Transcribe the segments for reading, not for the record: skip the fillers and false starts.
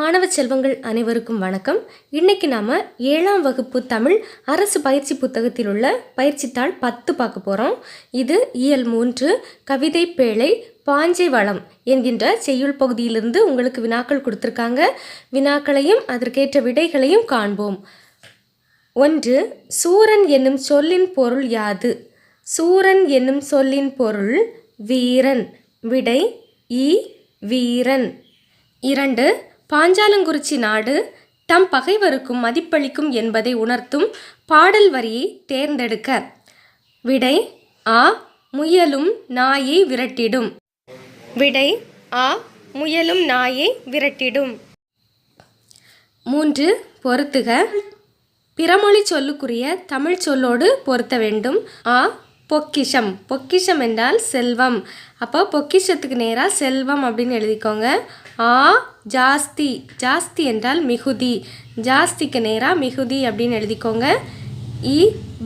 மாணவ செல்வங்கள் அனைவருக்கும் வணக்கம். இன்னைக்கு நாம 7ஆம் வகுப்பு தமிழ் அரசு பயிற்சி புத்தகத்தில் உள்ள பயிற்சித்தாள் 10 பார்க்க போறோம். இது இயல் 3 கவிதை பேழை பாஞ்சை வளம் என்கின்ற செய்யுள் பகுதியிலிருந்து உங்களுக்கு வினாக்கள் கொடுத்திருக்காங்க. வினாக்களையும் அதற்கேற்ற விடைகளையும் காண்போம். 1. சூரன் என்னும் சொல்லின் பொருள் யாது? சூரன் என்னும் சொல்லின் பொருள் வீரன். விடை ஈ வீரன். 2. பாஞ்சாலங்குறிச்சி நாடு தம் பகைவருக்கும் மதிப்பளிக்கும் என்பதை உணர்த்தும் பாடல் வரியை தேர்ந்தெடுக்க. விடை ஆ முயலும் நாயை விரட்டிடும். விடை ஆ முயலும் நாயை விரட்டிடும். 3. பொருத்துக. பிறமொழி சொல்லுக்குரிய தமிழ் சொல்லோடு பொருத்த வேண்டும். ஆ பொக்கிஷம். பொக்கிஷம் என்றால் செல்வம். அப்போ பொக்கிஷத்துக்கு நேராக செல்வம் அப்படின்னு எழுதிக்கோங்க. ஆ ஜாஸ்தி. ஜாஸ்தி என்றால் மிகுதி. ஜாஸ்திக்கு நேராக மிகுதி அப்படின்னு எழுதிக்கோங்க. இ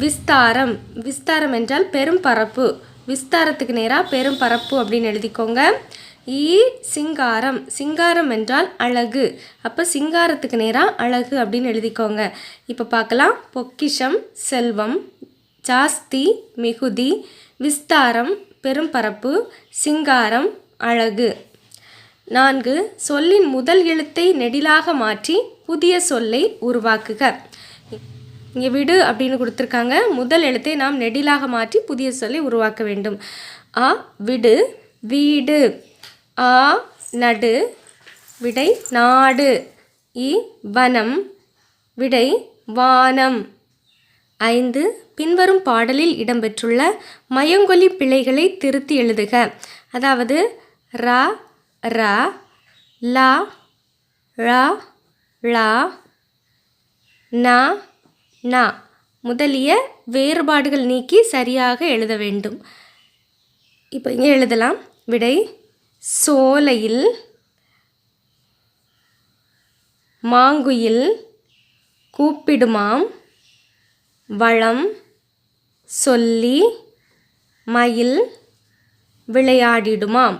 விஸ்தாரம். விஸ்தாரம் என்றால் பெரும் பரப்பு. விஸ்தாரத்துக்கு நேராக பெரும் பரப்பு அப்படின்னு எழுதிக்கோங்க. ஈ சிங்காரம். சிங்காரம் என்றால் அழகு. அப்போ சிங்காரத்துக்கு நேராக அழகு அப்படின்னு எழுதிக்கோங்க. இப்போ பார்க்கலாம். பொக்கிஷம் செல்வம், ஜாஸ்தி மிகுதி, விஸ்தாரம் பெரும் பரப்பு, சிங்காரம் அழகு. 4. சொல்லின் முதல் எழுத்தை நெடிலாக மாற்றி புதிய சொல்லை உருவாக்குக. இங்கே விடு அப்படின்னு கொடுத்துருக்காங்க. முதல் எழுத்தை நாம் நெடிலாக மாற்றி புதிய சொல்லை உருவாக்க வேண்டும். ஆ விடு வீடு. ஆ நடு. விடை நாடு. இ வனம். விடை வானம். 5. பின்வரும் பாடலில் இடம்பெற்றுள்ள மயங்கொலி பிழைகளை திருத்தி எழுதுக. அதாவது ரா ரா, லா ழா ழா, நா நா முதலிய வேறுபாடுகள் நீக்கி சரியாக எழுத வேண்டும். இப்போ இங்கே எழுதலாம். விடை சோலையில் மாங்குயில் கூப்பிடுமாம் வளம் சொல்லி மயில் விளையாடிடுமாம்.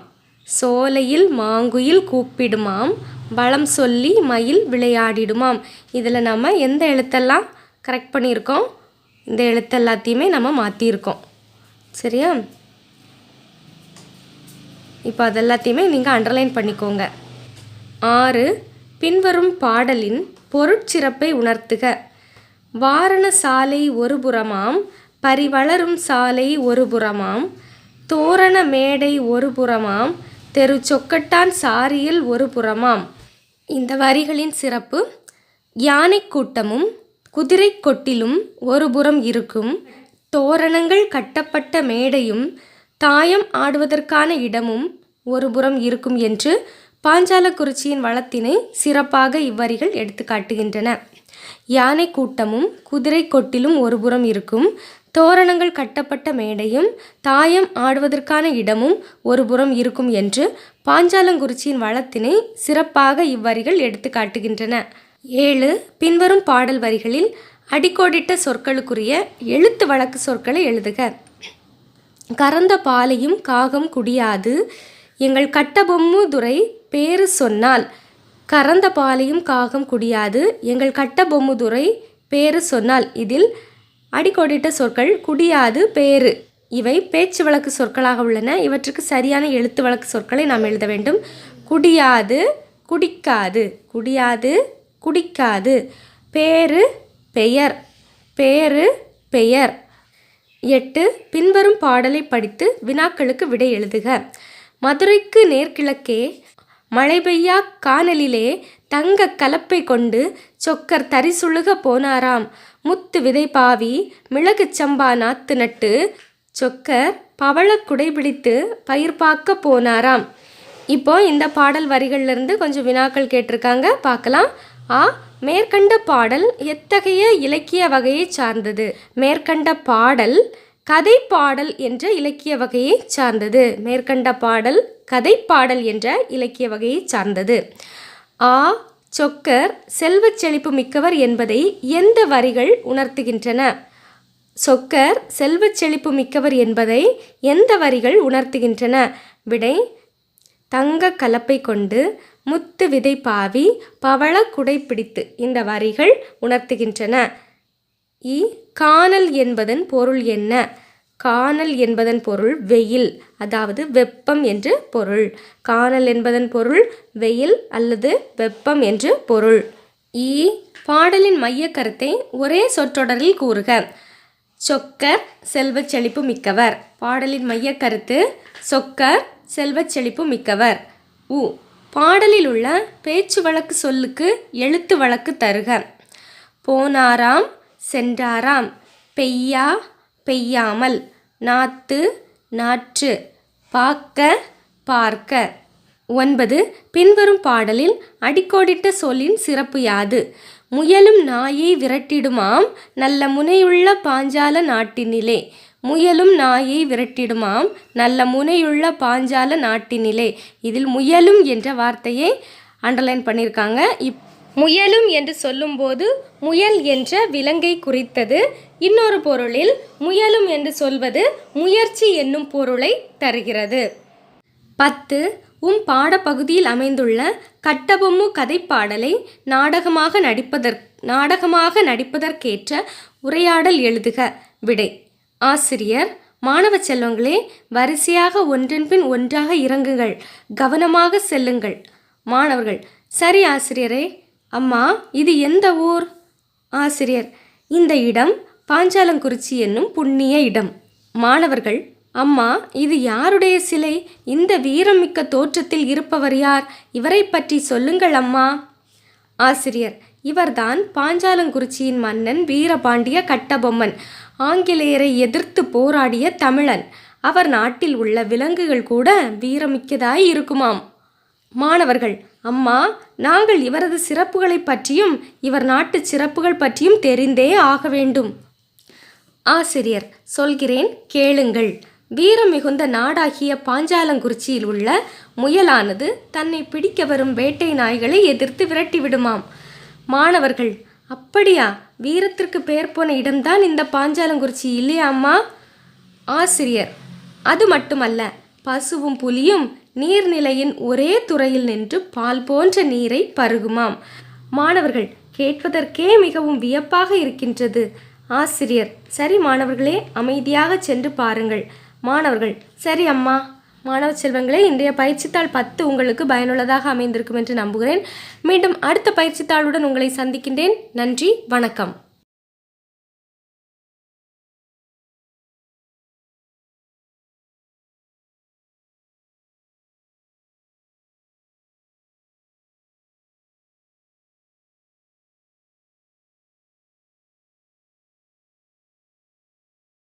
சோலையில் மாங்குயில் கூப்பிடுமாம் வளம் சொல்லி மயில் விளையாடிடுமாம். இதில் நம்ம எந்த எழுத்தெல்லாம் கரெக்ட் பண்ணியிருக்கோம், இந்த எழுத்தெல்லாத்தையுமே நம்ம மாற்றியிருக்கோம். சரியா? இப்போ அதெல்லாத்தையுமே நீங்கள் அண்டர்லைன் பண்ணிக்கோங்க. 6. பின்வரும் பாடலின் பொருட்சிறப்பை உணர்த்துக. வாரண சாலை ஒரு புறமாம், பரிவளரும் சாலை ஒரு புறமாம், தோரண மேடை ஒரு புறமாம், தெரு சொக்கட்டான் சாரியில் ஒரு புறமாம். இந்த வரிகளின் சிறப்பு: யானை கூட்டமும் குதிரை கொட்டிலும் ஒரு புறம் இருக்கும், தோரணங்கள் கட்டப்பட்ட மேடையும் தாயம் ஆடுவதற்கான இடமும் ஒரு புறம் இருக்கும் என்று பாஞ்சாலங்குறிச்சியின் வளத்தினை சிறப்பாக இவ்வரிகள் எடுத்து காட்டுகின்றன. யானை கூட்டமும் குதிரை கொட்டிலும் ஒரு புறம் இருக்கும், தோரணங்கள் கட்டப்பட்ட மேடையும் தாயம் ஆடுவதற்கான இடமும் ஒரு புறம் இருக்கும் என்று பாஞ்சாலங்குறிச்சியின் வளத்தினை சிறப்பாக இவ்வரிகள் எடுத்து காட்டுகின்றன. 7. பின்வரும் பாடல் வரிகளில் அடிக்கோடிட்ட சொற்களுக்குரிய எழுத்து வழக்கு சொற்களை எழுதுக. கறந்த பாலையும் காகம் குடியாது, எங்கள் கட்டபொம்மு துரை பேரு சொன்னால். கறந்த பாலையும் காகம் குடியாது, எங்கள் கட்டபொம்மு துரை பேரு சொன்னால். இதில் அடிக்கோடிட்ட சொற்கள் குடியாது, பேரு இவை பேச்சு வழக்கு சொற்களாக உள்ளன. இவற்றுக்கு சரியான எழுத்து வழக்கு சொற்களை நாம் எழுத வேண்டும். குடியாது குடிக்காது, குடியாது குடிக்காது, பேரு பெயர், பேரு பெயர். 8. பின்வரும் பாடலை படித்து வினாக்களுக்கு விடை எழுதுக. மதுரைக்கு நேர்கிழக்கே மழை பெய்யா கானலிலே தங்க கலப்பை கொண்டு சொக்கர் தரிசுழுக போனாராம், முத்து விதை பாவி மிளகு சம்பா நாத்து நட்டு சொக்கர் பவள குடைபிடித்து பயிர் பார்க்க போனாராம். இப்போ இந்த பாடல் வரிகளிலிருந்து கொஞ்சம் வினாக்கள் கேட்டிருக்காங்க, பார்க்கலாம். ஆ மேற்கண்ட பாடல் எத்தகைய இலக்கிய வகையை சார்ந்தது? மேற்கண்ட பாடல் கதை பாடல் என்ற இலக்கிய வகையை சார்ந்தது. மேற்கண்ட பாடல் கதை பாடல் என்ற இலக்கிய வகையை சார்ந்தது. ஆ சொக்கர் செல்வச் செழிப்பு மிக்கவர் என்பதை எந்த வரிகள் உணர்த்துகின்றன? சொக்கர் செல்வச் செழிப்பு மிக்கவர் என்பதை எந்த வரிகள் உணர்த்துகின்றன? விடை தங்க கலப்பை கொண்டு முத்து விதை பாவி பவள குடை பிடித்து இந்த வரிகள் உணர்த்துகின்றன. காணல் என்பதன் பொருள் என்ன? காணல் என்பதன் பொருள் வெயில், அதாவது வெப்பம் என்று பொருள். காணல் என்பதன் பொருள் வெயில் அல்லது வெப்பம் என்று பொருள். பாடலின் மைய கருத்தை ஒரே சொற்றொடரில் கூறுக. சொக்கர் செல்வச் செழிப்பு மிக்கவர். பாடலின் மைய கருத்து சொக்கர் செல்வச் செழிப்பு மிக்கவர். பாடலில் உள்ள பேச்சு வழக்கு சொல்லுக்கு எழுத்து வழக்கு தருக. போனாராம் சென்றாராம், பெய்யா பெய்யாமல், நாத்து நாற்று, பார்க்க பார்க்க. 9. பின்வரும் பாடலில் அடிக்கோடிட்ட சொல்லின் சிறப்பு யாது? முயலும் நாயை விரட்டிடுமாம் நல்ல முனையுள்ள பாஞ்சால நாட்டினிலே. முயலும் நாயை விரட்டிடுமாம் நல்ல முனையுள்ள பாஞ்சால நாட்டினிலே. இதில் முயலும் என்ற வார்த்தையை அண்டர்லைன் பண்ணியிருக்காங்க. முயலும் என்று சொல்லும்போது முயல் என்ற விலங்கை குறித்தது. இன்னொரு பொருளில் முயலும் என்று சொல்வது முயற்சி என்னும் பொருளை தருகிறது. 10. பாடப்பகுதியில் அமைந்துள்ள கட்டபொம்மு கதைப்பாடலை நாடகமாக நடிப்பதற்கேற்ற உரையாடல் எழுதுக. விடை. ஆசிரியர்: மாணவ செல்வங்களே, வரிசையாக ஒன்றன் பின் ஒன்றாக இறங்குங்கள், கவனமாக செல்லுங்கள். மாணவர்கள்: சரி ஆசிரியரே. அம்மா, இது எந்த ஊர்? ஆசிரியர்: இந்த இடம் பாஞ்சாலங்குறிச்சி என்னும் புண்ணிய இடம். மாணவர்கள்: அம்மா, இது யாருடைய சிலை? இந்த வீரமிக்க தோற்றத்தில் இருப்பவர் யார்? இவரை பற்றி சொல்லுங்கள் அம்மா. ஆசிரியர்: இவர்தான் பாஞ்சாலங்குறிச்சியின் மன்னன் வீரபாண்டிய கட்டபொம்மன். ஆங்கிலேயரை எதிர்த்து போராடிய தமிழன். அவர் நாட்டில் உள்ள விலங்குகள் கூட வீரமிக்கதாய் இருக்குமாம். மாணவர்கள்: அம்மா, நாங்கள் இவரது சிறப்புகளை பற்றியும் இவர் நாட்டு சிறப்புகள் பற்றியும் தெரிந்தே ஆக வேண்டும். ஆசிரியர்: சொல்கிறேன், கேளுங்கள். வீரம் மிகுந்த நாடாகிய பாஞ்சாலங்குறிச்சியில் உள்ள முயலானது தன்னை பிடிக்க வரும் வேட்டை நாய்களை எதிர்த்து விரட்டிவிடுமாம். மாணவர்கள்: அப்படியா? வீரத்திற்கு பெயர் போன இடம்தான் இந்த பாஞ்சாலங்குறிச்சி இல்லையா அம்மா? ஆசிரியர்: அது மட்டுமல்ல, பசுவும் புலியும் நீர்நிலையின் ஒரே துறையில் நின்று பால் போன்ற நீரை பருகுமாம். மாணவர்கள்: கேட்பதற்கே மிகவும் வியப்பாக இருக்கின்றது. ஆசிரியர்: சரி மாணவர்களே, அமைதியாக சென்று பாருங்கள். மாணவர்கள்: சரி அம்மா. மாணவ செல்வங்களே, இன்றைய பயிற்சித்தாள் 10 உங்களுக்கு பயனுள்ளதாக அமைந்திருக்கும் என்று நம்புகிறேன். மீண்டும் அடுத்த பயிற்சித்தாளுடன் உங்களை சந்திக்கின்றேன். நன்றி, வணக்கம்.